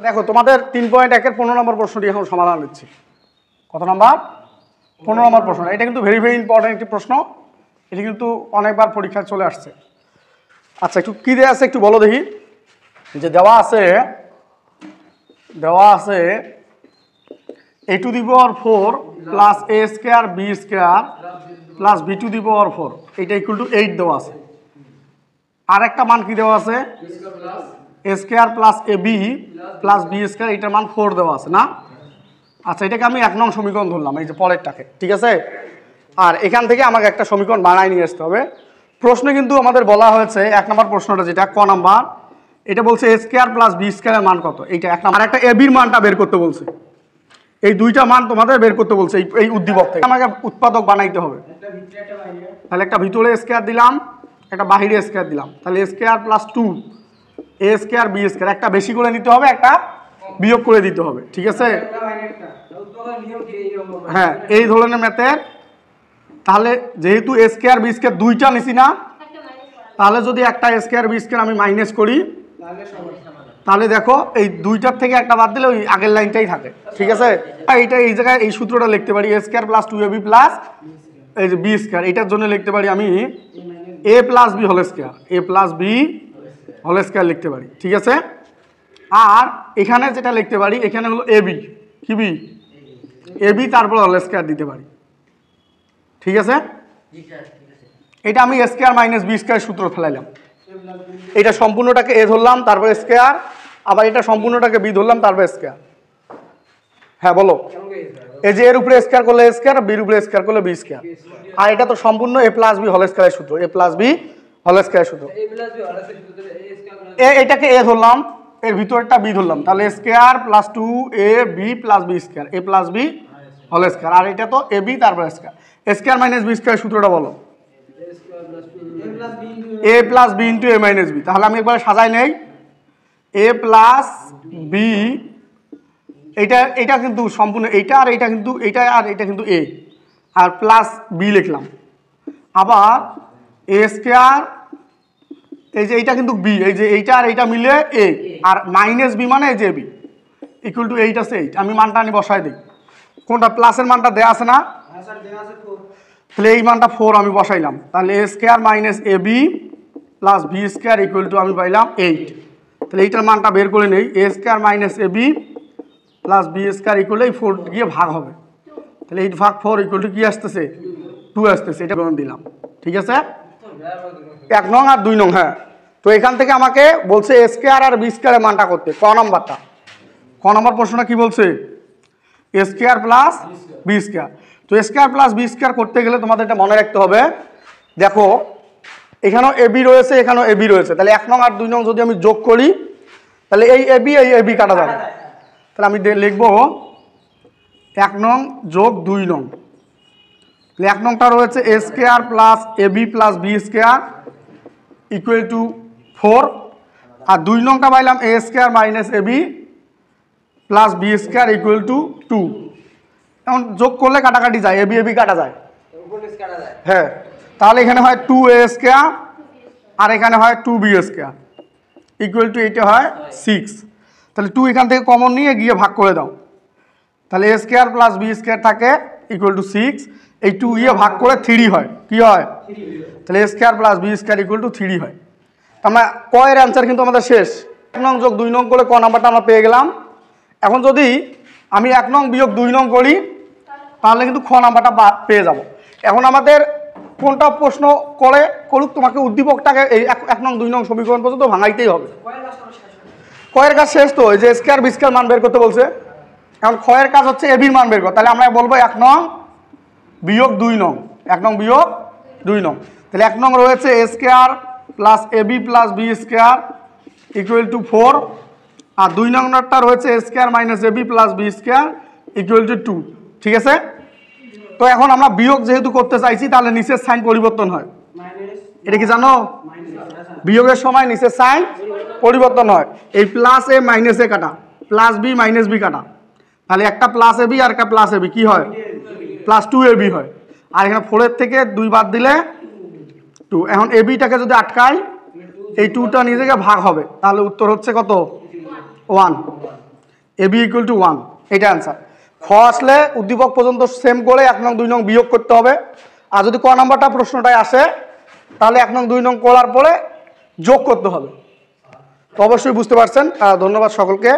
দেখো তোমাদের 3.1 এর 15 নম্বর প্রশ্নটি এখন সমাধান হচ্ছে। কত নাম্বার? 15 নম্বর প্রশ্ন। এটা কিন্তু ভেরি ভেরি ইম্পর্টেন্ট একটি প্রশ্ন, এটি কিন্তু অনেকবার পরীক্ষায় চলে আসছে। আচ্ছা, একটু কি দেওয়া আছে একটু বলো দেখি। যে দেওয়া আছে a to the power 4 plus a square b square plus b to the power 4 এটা ইকুয়াল টু 8 দেওয়া আছে। আর একটা মান কি দেওয়া আছে? a square plus ab plus b square, এটার মান 4 দেওয়া আছে না? আচ্ছা, এটাকে আমি 1 নং সমীকরণ ধরলাম, এই যে পরেরটাকে, ঠিক আছে। আর এখান থেকে আমাকে একটা সমীকরণ বানায় নিয়ে আসতে হবে। প্রশ্নে কিন্তু আমাদের বলা হয়েছে 1 নম্বর প্রশ্নটা যেটা ক নাম্বার, এটা বলছে a স্কয়ার প্লাস b স্কয়ারের মান কত, এইটা 1 নম্বর। আর একটা ab এর মানটা বের করতে বলছে। এই দুইটা মান তোমাদের বের করতে বলছে এই উদ্দীপক থেকে। আমাকে উৎপাদক বানাইতে হবে। তাহলে একটা ভিতরে স্কয়ার দিলাম, একটা বাহিরে স্কয়ার দিলাম, তাহলে a square plus 2 a square b square, একটা বেশি করে নিতে হবে, একটা বিয়োগ করে দিতে হবে, ঠিক আছে। হ্যাঁ, এই ধরনের ম্যাথের। তাহলে যেহেতু a স্কয়ার b স্কয়ার দুইটা নিছি না, তাহলে যদি একটা a স্কয়ার b স্কয়ার আমি মাইনাস করি, তাহলে দেখো এই দুইটার থেকে একটা বাদ দিলে ওই আগের লাইনটাই থাকে, ঠিক আছে। এইটা এই জায়গায় এই সূত্রটা লিখতে পারি a square plus 2ab plus এই যে b স্কয়ার, এটার জন্য লিখতে পারি আমি a plus b whole square, a plus b whole square লিখতে পারি, ঠিক আছে। আর এখানে যেটা লিখতে পারি, এখানে হলো ab, কি b, ab তারপর হোল স্কয়ার দিতে পারি, ঠিক আছে। এটা আমি a square minus b square সূত্র ফেলাইলাম। এটা সম্পূর্ণটাকে a ধরলাম, তারপর স্কয়ার, আবার এটা সম্পূর্ণটাকে b ধরলাম, তারপর স্কয়ার। হ্যাঁ বলো। এই যে এর উপরে স্কয়ার করলে স্কয়ার, b এর উপরে স্কয়ার করলে b স্কয়ার। আর এটা তো সম্পূর্ণ a প্লাস b হোল স্কয়ারের সূত্র, a প্লাস b হোল স্কয়ারের সূত্র। এটাকে a ধরলাম, এর ভিতরটা b ধরলাম, তাহলে square plus 2ab plus b square, a plus b whole square. আর এটা তো ab তারপর square. Square minus b square সূত্রটা বলো। a plus b into a minus b। তাহলে আমি একবার সাজাই নেই, a প্লাস b, এটা কিন্তু সম্পূর্ণ এইটা, আর এইটা কিন্তু এইটা, আর এটা কিন্তু a, আর প্লাস b লিখলাম। আবার a স্কয়ার, এই যে এইটা কিন্তু b, এই যে এইটা আর এইটা মিলে a, আর মাইনাস b মানে এই যে b ইকুয়াল টু 8 আছে 8। আমি মানটা আনি বসাই দিই। কোনটা প্লাসের মানটা দেয়া আছে না? তাহলে এই মানটা 4 আমি বসাইলাম। তাহলে a square minus ab plus b square equal to আমি পাইলাম 8। তাহলে এইটার মানটা বের করে নেই, a square minus ab plus b square equal to 4 গিয়ে ভাগ হবে। তাহলে 8 ভাগ 4 ইকুয়াল টু কি আসতেছে? 2 আসতেছে। এটা দিলাম, ঠিক আছে। 1 নং আর 2 নং। হ্যাঁ, তো এখান থেকে আমাকে বলছে a স্কয়ার আর b স্কয়ারের মানটা করতে। ক নাম্বারটা, ক নম্বর প্রশ্নটা কি বলছে? a square plus b square. তো a square plus b square করতে গেলে তোমাদের এটা মনে রাখতে হবে, দেখো এখানেও ab রয়েছে, এখানেও ab রয়েছে। তাহলে 1 নং আর 2 নং যদি আমি যোগ করি, তাহলে এই ab কাটা যাবে। তাহলে আমি লিখবো 1 নং যোগ 2 নং। তাহলে 1 নংটা রয়েছে a square plus ab plus b square equal to 4, আর 2 নংটা পাইলাম a square minus ab plus b square equal to 2। এখন যোগ করলে কাটাকাটি যায়, ab কাটা যায়। হ্যাঁ, তাহলে এখানে হয় 2a স্কয়ার আর এখানে হয় 2b স্কয়ার ইকুয়াল টু এটা হয় 6। তাহলে 2 এখান থেকে কমন নিয়ে গিয়ে ভাগ করে দাও, তাহলে a square plus b square থাকে ইকুয়াল টু 6। এই 2 গিয়ে ভাগ করে 3 হয়, কি হয়? তাহলে a square plus b square equal to 3 হয়। আমরা ক এর অ্যান্সার কিন্তু আমাদের শেষ। 1 নং যোগ 2 নং করে ক নাম্বারটা আমরা পেয়ে গেলাম। এখন যদি আমি 1 নং বিয়োগ 2 নং করি, তাহলে কিন্তু খ নাম্বারটা পেয়ে যাব। এখন আমাদের কোনটা প্রশ্ন করুক, তোমাকে উদ্দীপকটাকে এই 1 নং 2 নং সমীকরণ পর্যন্ত ভাঙাইতেই হবে। কয়ের কাজ শেষ তো, এই যে স্কয়ার বি স্কয়ার মান বের করতে বলছে। এখন ক্ষয়ের কাজ হচ্ছে এবির মান বের কর। তাহলে আমরা বলবো 1 নং বিয়োগ 2 নং, 1 নং বিয়োগ 2 নং। তাহলে 1 নং রয়েছে a square plus ab plus b square equal to 4, আর 2 নম্বরটা রয়েছে a square minus ab plus b square equal to 2, ঠিক আছে। তো এখন আমরা বিয়োগ যেহেতু করতে চাইছি, তাহলে নিচের সাইন পরিবর্তন হয়। এটা কি জানো? বিয়োগের সময় নিচের সাইন পরিবর্তন হয়। এই প্লাস এ মাইনাস এ কাটা, প্লাস বি মাইনাস বি কাটা, তাহলে একটা প্লাস এবি আর একটা প্লাস এবি কি হয়? প্লাস 2ab হয়। আর এখানে 4 এর থেকে 2 বাদ দিলে 2। এখন এবিটাকে যদি আটকাই, এই 2টা নিজেকে ভাগ হবে, তাহলে উত্তর হচ্ছে কত? 1। এ বি ইকুয়াল টু 1, এটা অ্যান্সার। খ আসলে উদ্দীপক পর্যন্ত সেম করে 1 নং 2 নং বিয়োগ করতে হবে। আর যদি ক নাম্বারটা প্রশ্নটায় আসে তাহলে 1 নং 2 নং করার পরে যোগ করতে হবে। তো অবশ্যই বুঝতে পারছেন। ধন্যবাদ সকলকে।